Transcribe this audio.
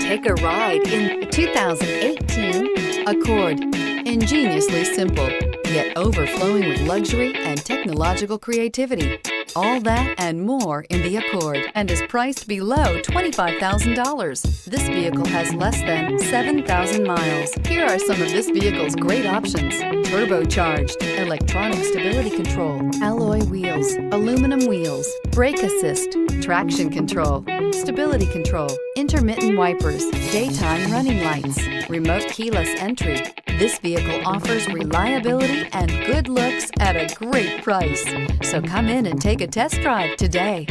Take a ride in the 2018 Accord. Ingeniously simple, yet overflowing with luxury and technological creativity. All that and more in the Accord, and is priced below $25,000. This vehicle has less than 7,000 miles. Here are some of this vehicle's great options: turbocharged, electronic stability control, alloy wheels, aluminum wheels, brake assist, traction control, stability control, intermittent wipers, daytime running lights, remote keyless entry. This vehicle offers reliability and good looks at a great price. So come in and take a test drive today.